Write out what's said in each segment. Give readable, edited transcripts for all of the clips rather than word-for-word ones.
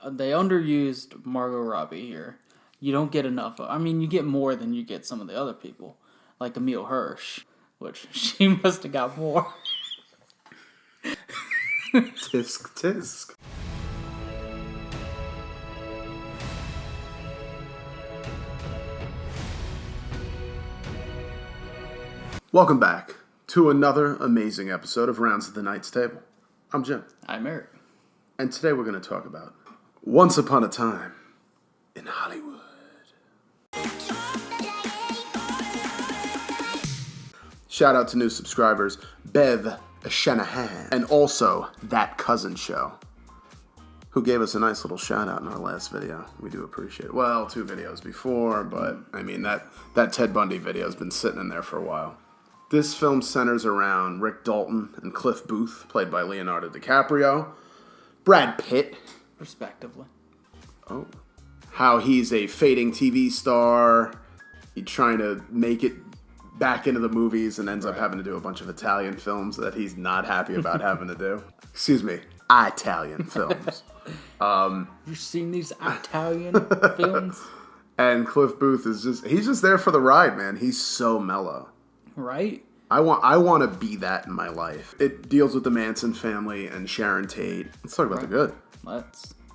They underused Margot Robbie here. You don't get enough. I mean, you get more than you get some of the other people, like Emile Hirsch, which she must have got more. Tisk tisk. Welcome back to another amazing episode of Rounds at the Knight's Table. I'm Jim. I'm Eric. And today we're going to talk about Once Upon a Time in Hollywood. Shout out to new subscribers, Bev Shanahan, and also That Cousin Show, who gave us a nice little shout out in our last video. We do appreciate it. Well, 2 videos before, but I mean, that Ted Bundy video has been sitting in there for a while. This film centers around Rick Dalton and Cliff Booth, played by Leonardo DiCaprio, Brad Pitt, respectively. Oh. How he's a fading TV star, he's trying to make it back into the movies and ends up having to do a bunch of Italian films that he's not happy about having to do. Excuse me, Italian films. You've seen these Italian films? And Cliff Booth he's just there for the ride, man. He's so mellow. Right? I want to be that in my life. It deals with the Manson family and Sharon Tate. Let's talk about the good.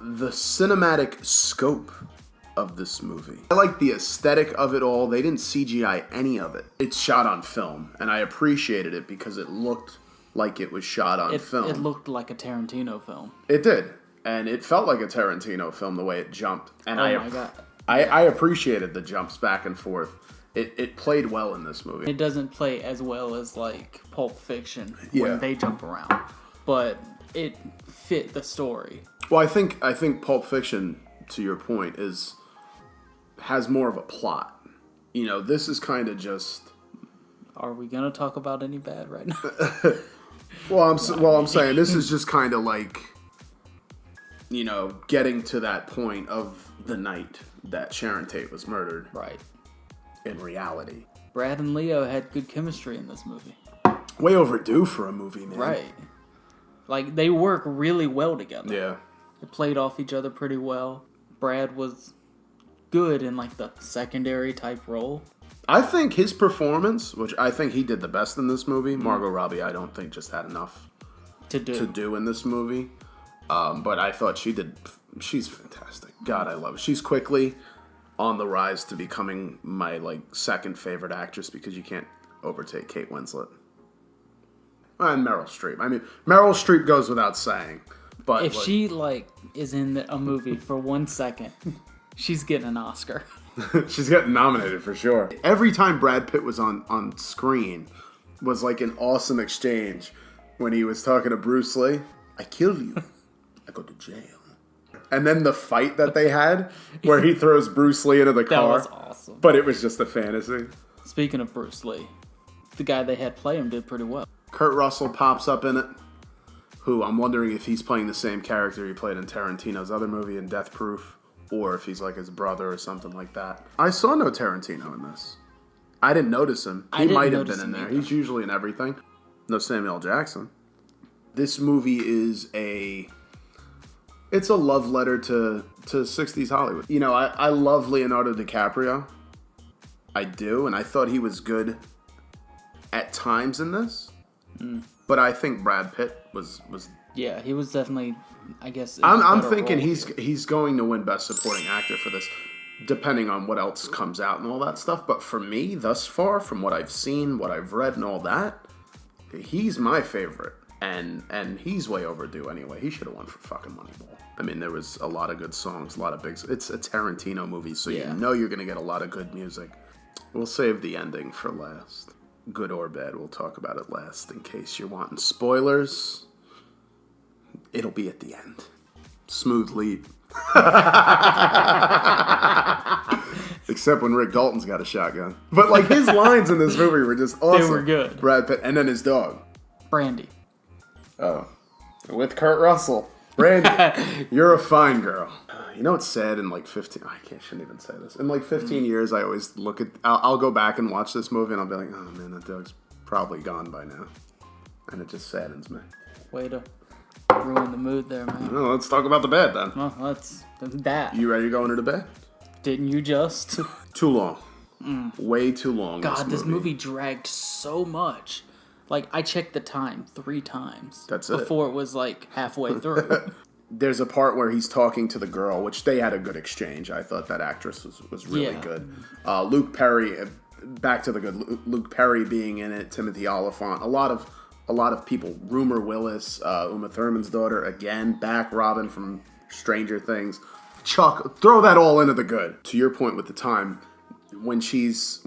The cinematic scope of this movie. I like the aesthetic of it all. They didn't CGI any of it. It's shot on film, and I appreciated it because it looked like it was shot on film. It looked like a Tarantino film. It did, and it felt like a Tarantino film the way it jumped. And my God. I appreciated the jumps back and forth. It played well in this movie. It doesn't play as well as like Pulp Fiction when they jump around, but it fit the story. Well, I think Pulp Fiction, to your point, has more of a plot. You know, this is kind of just. Are we gonna talk about any bad right now? I'm saying this is just kind of like, you know, getting to that point of the night that Sharon Tate was murdered. Right. In reality. Brad and Leo had good chemistry in this movie. Way overdue for a movie, man. Right. Like, they work really well together. Yeah. They played off each other pretty well. Brad was good in, like, the secondary type role. I think his performance, which I think he did the best in this movie, Margot Robbie, I don't think just had enough to do in this movie. But I thought she's fantastic. God, I love it. She's quickly on the rise to becoming my, like, second favorite actress because you can't overtake Kate Winslet. And Meryl Streep. I mean, Meryl Streep goes without saying. But if she, like, is in a movie for 1 second, she's getting an Oscar. She's getting nominated for sure. Every time Brad Pitt was on screen was like an awesome exchange when he was talking to Bruce Lee. I kill you. I go to jail. And then the fight that they had where he throws Bruce Lee into the car. That was awesome. But it was just a fantasy. Speaking of Bruce Lee, the guy they had play him did pretty well. Kurt Russell pops up in it, who I'm wondering if he's playing the same character he played in Tarantino's other movie in Death Proof, or if he's like his brother or something like that. I saw no Tarantino in this. I didn't notice him. He might have been in there. He's usually in everything. No Samuel L. Jackson. This movie is it's a love letter to 60s Hollywood. You know, I love Leonardo DiCaprio. I do, and I thought he was good at times in this. But I think Brad Pitt was. Yeah, he was definitely, I guess. I'm thinking he's going to win Best Supporting Actor for this, depending on what else comes out and all that stuff. But for me, thus far, from what I've seen, what I've read, and all that, he's my favorite. And he's way overdue anyway. He should have won for fucking Moneyball. I mean, there was a lot of good songs, a lot of big. It's a Tarantino movie, so you know you're going to get a lot of good music. We'll save the ending for last. Good or bad, we'll talk about it last in case you're wanting spoilers. It'll be at the end. Smooth lead. Except when Rick Dalton's got a shotgun. But like his lines in this movie were just awesome. They were good. Brad Pitt, and then his dog. Brandy. Oh. With Kurt Russell. Brandy, you're a fine girl. You know what's sad? In like 15... shouldn't even say this. In like 15 years, I always look at... I'll go back and watch this movie, and I'll be like, oh, man, that dog's probably gone by now. And it just saddens me. Way to ruined the mood there, man. Well, let's talk about the bed then. Well, that's that. You ready to go into the bed? Didn't you just? Too long. Way too long. God, this movie dragged so much. Like, I checked the time 3 times. That's it. Before it was, like, halfway through. There's a part where he's talking to the girl, which they had a good exchange. I thought that actress was really good. Luke Perry, back to the good. Luke Perry being in it. Timothy Olyphant. A lot of people. Rumor Willis, Uma Thurman's daughter, again. Back Robin from Stranger Things. Chuck, throw that all into the good. To your point with the time, when he's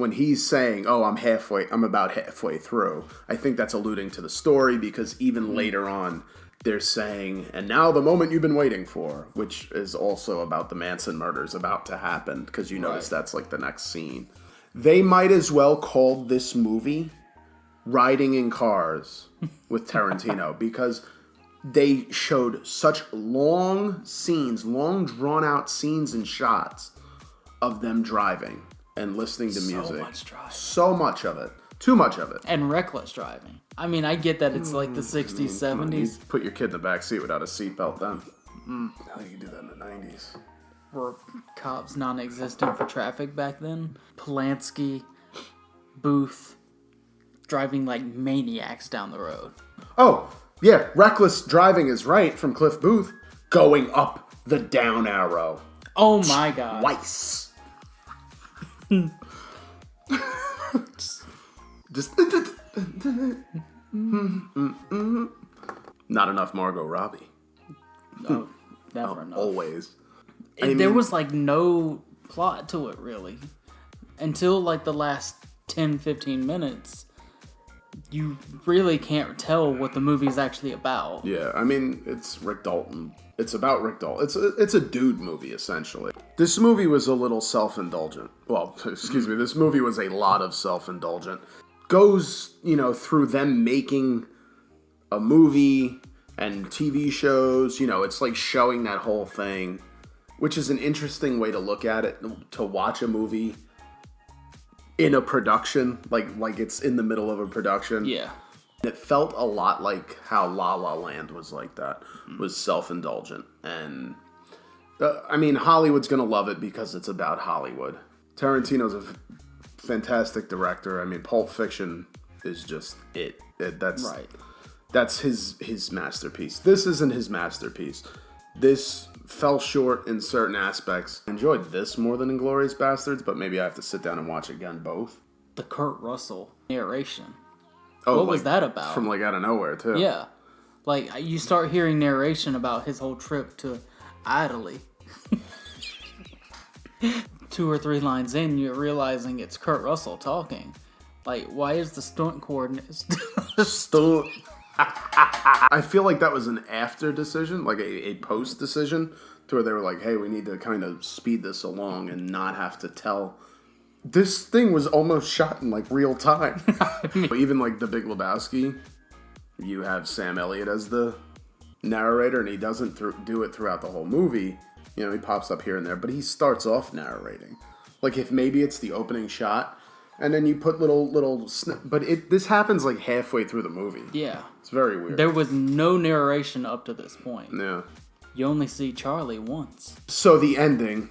saying, "Oh, I'm about halfway through," I think that's alluding to the story, because even later on, they're saying, "And now the moment you've been waiting for," which is also about the Manson murders about to happen, because you notice that's like the next scene. They might as well call this movie Riding in Cars with Tarantino, because they showed such long scenes, long drawn out scenes and shots of them driving and listening to music. So much driving. So much of it. Too much of it. And reckless driving. I mean, I get that it's like the 60s, 70s. You put your kid in the back seat without a seatbelt then. How do you do that in the 90s? Were cops non-existent for traffic back then? Polanski, Booth, driving like maniacs down the road. Oh, yeah, reckless driving is right, from Cliff Booth. Going up the down arrow. Oh my God. Twice. Just not enough Margot Robbie. No, never enough. Always. There was like no plot to it really. Until like the last 10, 15 minutes. You really can't tell what the movie's actually about. Yeah, I mean, it's Rick Dalton. It's about Rick Dalton. It's a dude movie, essentially. This movie was a little self-indulgent. Well, excuse me, this movie was a lot of self-indulgent. Goes, through them making a movie and TV shows. It's like showing that whole thing, which is an interesting way to look at it, to watch a movie in a production, like it's in the middle of a production. Yeah. It felt a lot like how La La Land was like that, was self-indulgent. And, I mean, Hollywood's going to love it because it's about Hollywood. Tarantino's a fantastic director. I mean, Pulp Fiction is just it. That's his masterpiece. This isn't his masterpiece. This fell short in certain aspects. Enjoyed this more than Inglourious Bastards, but maybe I have to sit down and watch again both. The Kurt Russell narration. Oh, what was that about? From out of nowhere, too. Yeah. Like, you start hearing narration about his whole trip to Italy. 2 or 3 lines in, you're realizing it's Kurt Russell talking. Like, why is the stunt coordinator... I feel like that was an after decision, like a post decision, to where they were like, hey, we need to kind of speed this along and not have to tell. This thing was almost shot in like real time. Even like The Big Lebowski, you have Sam Elliott as the narrator, and he doesn't do it throughout the whole movie. He pops up here and there, but he starts off narrating. Like, if maybe it's the opening shot, and then you put little but this happens like halfway through the movie. Yeah. It's very weird. There was no narration up to this point. Yeah. You only see Charlie once. So the ending,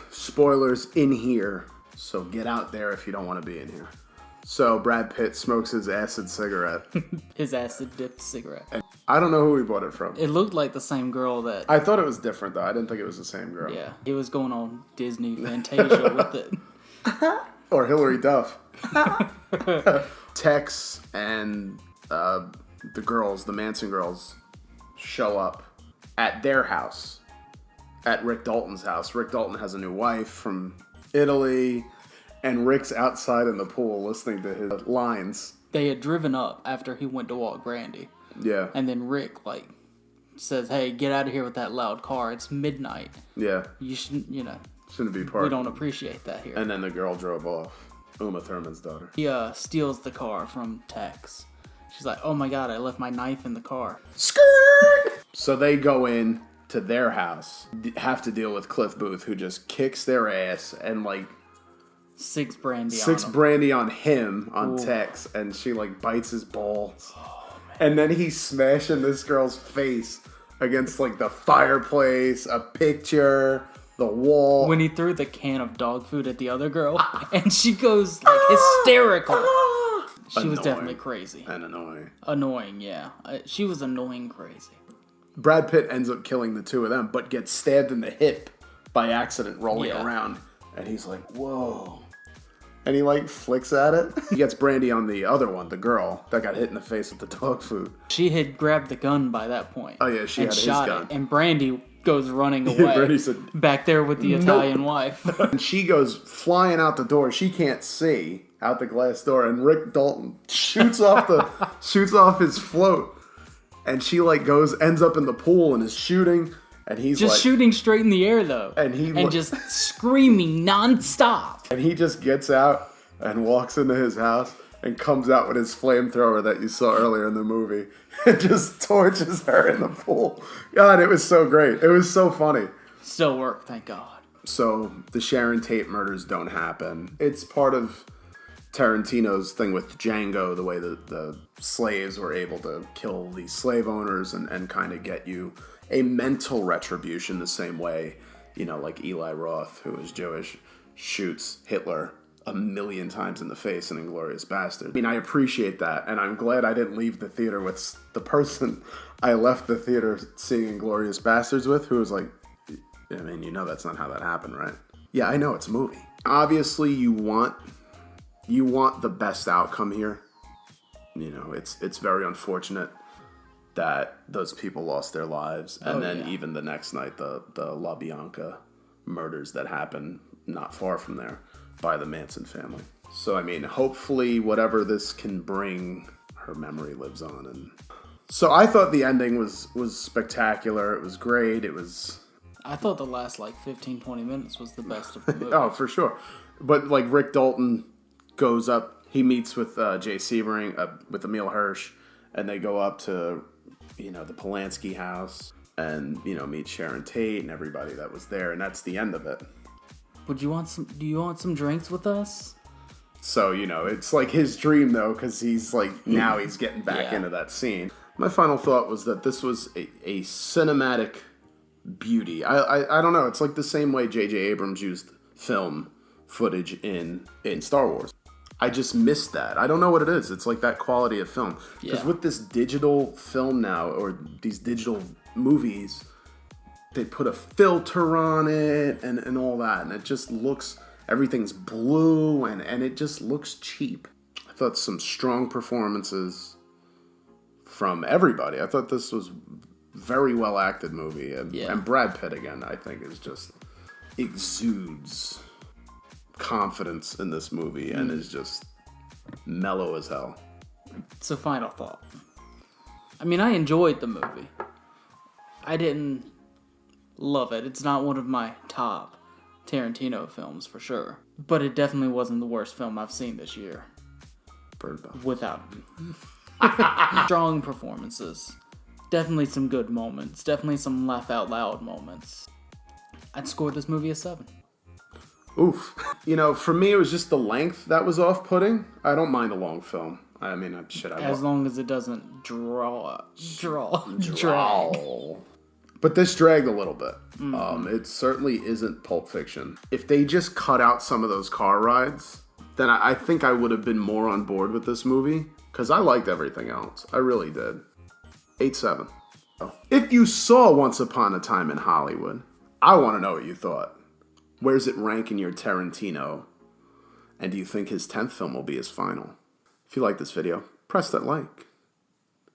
spoilers in here, so get out there if you don't want to be in here. So Brad Pitt smokes his acid cigarette. His acid-dipped cigarette. And I don't know who he bought it from. It looked like the same girl that... I thought it was different, though. I didn't think it was the same girl. Yeah, he was going on Disney Fantasia with it. Or Hillary Duff. Tex and the girls, the Manson girls, show up at their house, at Rick Dalton's house. Rick Dalton has a new wife from Italy, and Rick's outside in the pool listening to his lines. They had driven up after he went to walk Brandy. Yeah. And then Rick, says, hey, get out of here with that loud car. It's midnight. Yeah. You shouldn't, Shouldn't be part. We don't appreciate that here. And then the girl drove off. Uma Thurman's daughter. He steals the car from Tex. She's like, oh my God, I left my knife in the car. Skirt! So they go in to their house, have to deal with Cliff Booth, who just kicks their ass and Six brandy on him, on Tex, and she bites his balls. Oh man. And then he's smashing this girl's face against like the fireplace, a picture, the wall. When he threw the can of dog food at the other girl, and she goes like hysterical. She was definitely crazy. And annoying. Annoying, yeah. She was annoying crazy. Brad Pitt ends up killing the two of them, but gets stabbed in the hip by accident rolling around. And he's like, whoa. And he like flicks at it. He gets Brandy on the other one, the girl that got hit in the face with the dog food. She had grabbed the gun by that point. Oh yeah, she had his gun. It, and Brandy goes running away. Brandy said, back there with the Italian wife. And she goes flying out the door. She can't see out the glass door, and Rick Dalton shoots off his float. And she like ends up in the pool and is shooting, and he's just like, shooting straight in the air though, and just screaming nonstop. And he just gets out and walks into his house and comes out with his flamethrower that you saw earlier in the movie and just torches her in the pool. God, it was so great. It was so funny. Still worked, thank God. So the Sharon Tate murders don't happen. It's part of Tarantino's thing with Django, the way that the slaves were able to kill these slave owners and kind of get you a mental retribution the same way, you know, like Eli Roth, who is Jewish, shoots Hitler 1,000,000 times in the face in Inglourious Basterds. I mean, I appreciate that, and I'm glad I didn't leave the theater with the person I left the theater seeing Inglourious Basterds with, who was like, I mean, you know that's not how that happened, right? Yeah, I know, it's a movie. Obviously, you want the best outcome here. You know, it's very unfortunate that those people lost their lives. And even the next night, the La Bianca murders that happened not far from there by the Manson family. So, I mean, hopefully whatever this can bring, her memory lives on. And so I thought the ending was spectacular. It was great. I thought the last like 15, 20 minutes was the best of the movie. Oh, for sure. But like Rick Dalton goes up, he meets with Jay Sebring, with Emile Hirsch, and they go up to, you know, the Polanski house and, you know, meet Sharon Tate and everybody that was there, and that's the end of it. Do you want some drinks with us? So, you know, it's like his dream though, because he's like, now he's getting back into that scene. My final thought was that this was a cinematic beauty. I don't know, it's like the same way J.J. Abrams used film footage in Star Wars. I just missed that. I don't know what it is. It's like that quality of film. Because with this digital film now, or these digital movies, they put a filter on it and all that. And it just looks, everything's blue and it just looks cheap. I thought some strong performances from everybody. I thought this was very well acted movie. And Brad Pitt, again, I think is just exudes confidence in this movie and is just mellow as hell. So final thought. I mean, I enjoyed the movie. I didn't love it. It's not one of my top Tarantino films for sure. But it definitely wasn't the worst film I've seen this year. Birdbox. Without strong performances. Definitely some good moments. Definitely some laugh out loud moments. I'd score this movie a 7. Oof. You know, for me, it was just the length that was off-putting. I don't mind a long film. I mean, as long as it doesn't drag. But this dragged a little bit. It certainly isn't Pulp Fiction. If they just cut out some of those car rides, then I think I would have been more on board with this movie. Because I liked everything else. I really did. 8-7. If you saw Once Upon a Time in Hollywood, I want to know what you thought. Where's it rank in your Tarantino? And do you think his 10th film will be his final? If you like this video, press that like.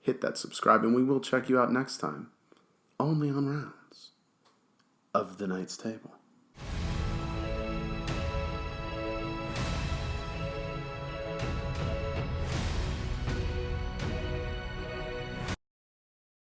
Hit that subscribe, and we will check you out next time. Only on Rounds of the Knight's Table.